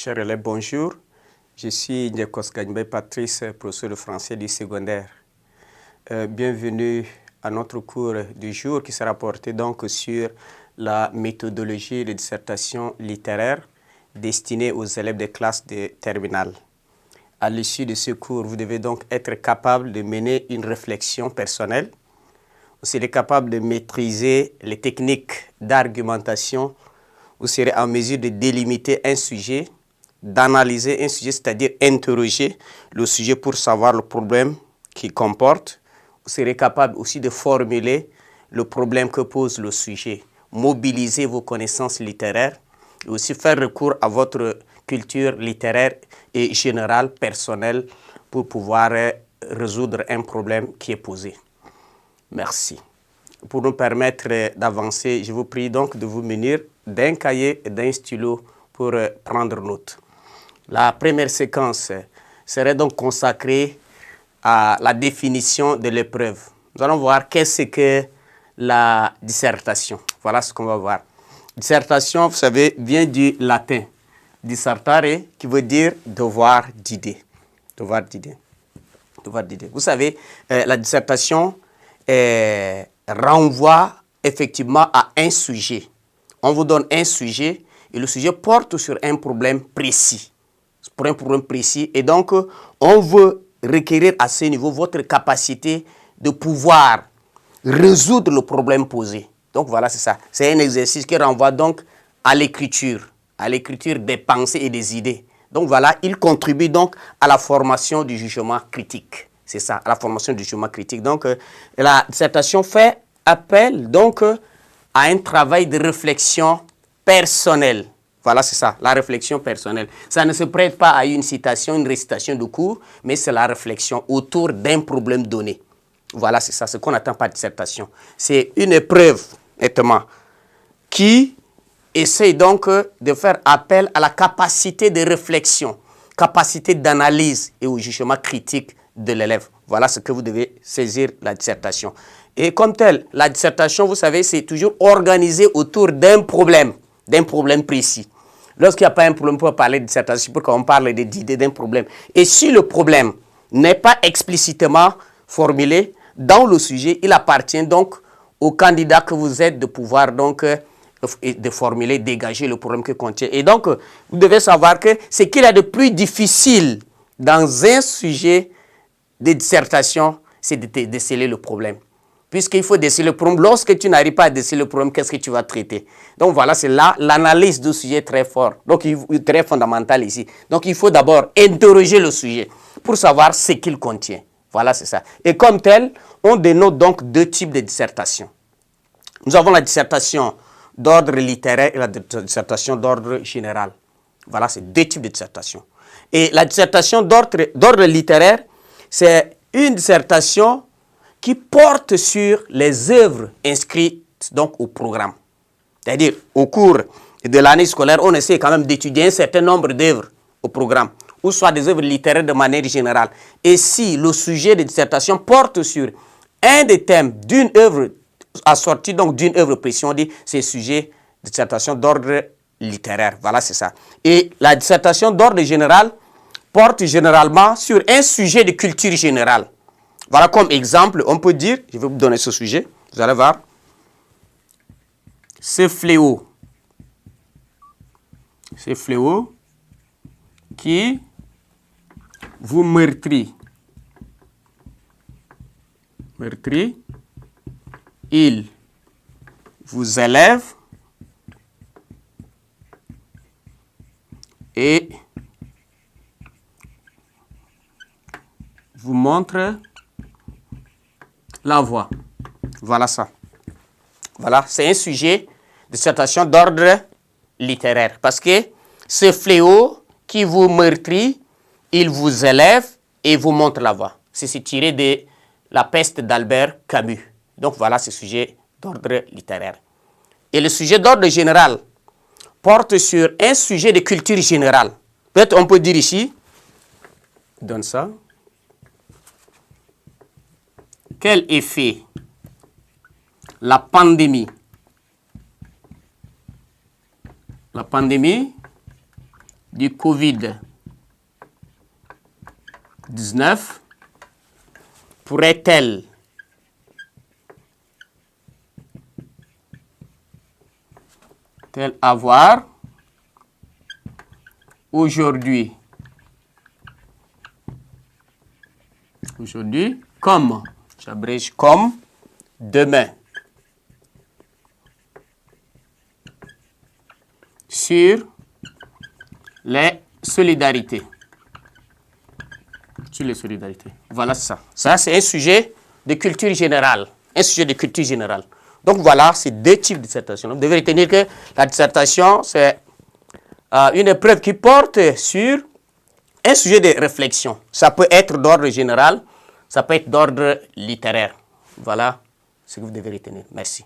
Chers élèves, bonjour. Je suis Nyekos Gagné Patrice, professeur de français du secondaire. Bienvenue à notre cours du jour qui sera porté donc sur la méthodologie de dissertation littéraire destinée aux élèves des classes de terminale. À l'issue de ce cours, vous devez donc être capable de mener une réflexion personnelle. Vous serez capable de maîtriser les techniques d'argumentation. Vous serez en mesure de délimiter un sujet, d'analyser un sujet, c'est-à-dire interroger le sujet pour savoir le problème qu'il comporte. Vous serez capable aussi de formuler le problème que pose le sujet, mobiliser vos connaissances littéraires et aussi faire recours à votre culture littéraire et générale, personnelle, pour pouvoir résoudre un problème qui est posé. Merci. Pour nous permettre d'avancer, je vous prie donc de vous munir d'un cahier et d'un stylo pour prendre note. La première séquence serait donc consacrée à la définition de l'épreuve. Nous allons voir qu'est-ce que la dissertation. Voilà ce qu'on va voir. Dissertation, vous savez, vient du latin. Dissertare, qui veut dire devoir d'idée. Devoir d'idée. Devoir d'idée. Vous savez, la dissertation renvoie effectivement à un sujet. On vous donne un sujet et le sujet porte sur un problème précis. Pour un problème précis. Et donc, on veut requérir à ce niveau votre capacité de pouvoir résoudre le problème posé. Donc voilà, c'est ça. C'est un exercice qui renvoie donc à l'écriture des pensées et des idées. Donc voilà, il contribue donc à la formation du jugement critique. C'est ça, à la formation du jugement critique. Donc la dissertation fait appel donc à un travail de réflexion personnelle. Voilà, c'est ça, la réflexion personnelle. Ça ne se prête pas à une citation, une récitation de cours, mais c'est la réflexion autour d'un problème donné. Voilà, c'est ça, ce qu'on attend par dissertation. C'est une épreuve, nettement, qui essaye donc de faire appel à la capacité de réflexion, capacité d'analyse et au jugement critique de l'élève. Voilà ce que vous devez saisir la dissertation. Et comme tel, la dissertation, vous savez, c'est toujours organisé autour d'un problème précis. Lorsqu'il n'y a pas un problème pour parler de dissertation, pour qu'on parle d'idées d'un problème. Et si le problème n'est pas explicitement formulé dans le sujet, il appartient donc au candidat que vous êtes de pouvoir donc de formuler, dégager le problème que contient. Et donc, vous devez savoir que ce qu'il y a de plus difficile dans un sujet de dissertation, c'est de déceler le problème. Puisqu'il faut déceler le problème, lorsque tu n'arrives pas à déceler le problème, qu'est-ce que tu vas traiter? Donc voilà, c'est là l'analyse du sujet très fort, donc très fondamental ici. Donc il faut d'abord interroger le sujet pour savoir ce qu'il contient. Voilà, c'est ça. Et comme tel, on dénote donc deux types de dissertation. Nous avons la dissertation d'ordre littéraire et la dissertation d'ordre général. Voilà, c'est deux types de dissertation. Et la dissertation d'ordre littéraire, c'est une dissertation qui porte sur les œuvres inscrites donc au programme. C'est-à-dire, au cours de l'année scolaire, on essaie quand même d'étudier un certain nombre d'œuvres au programme, ou soit des œuvres littéraires de manière générale. Et si le sujet de dissertation porte sur un des thèmes d'une œuvre assorti donc d'une œuvre précise, on dit c'est sujet de dissertation d'ordre littéraire. Voilà, c'est ça. Et la dissertation d'ordre général porte généralement sur un sujet de culture générale. Voilà comme exemple, on peut dire, je vais vous donner ce sujet, vous allez voir. Ce fléau qui vous meurtrit, il vous élève et vous montre la voie. Voilà ça. Voilà, c'est un sujet de dissertation d'ordre littéraire. Parce que ce fléau qui vous meurtrit, il vous élève et vous montre la voie. C'est tiré de La peste d'Albert Camus. Donc voilà ce sujet d'ordre littéraire. Et le sujet d'ordre général porte sur un sujet de culture générale. Peut-être on peut dire ici, donne ça. Quel effet la pandémie du Covid-19 pourrait-elle avoir aujourd'hui comme, j'abrège comme, demain, sur les solidarités. Sur les solidarités. Voilà ça. Ça, c'est un sujet de culture générale. Un sujet de culture générale. Donc voilà, c'est deux types de dissertation. Vous devez retenir que la dissertation, c'est une épreuve qui porte sur un sujet de réflexion. Ça peut être d'ordre général, ça peut être d'ordre littéraire. Voilà ce que vous devez retenir. Merci.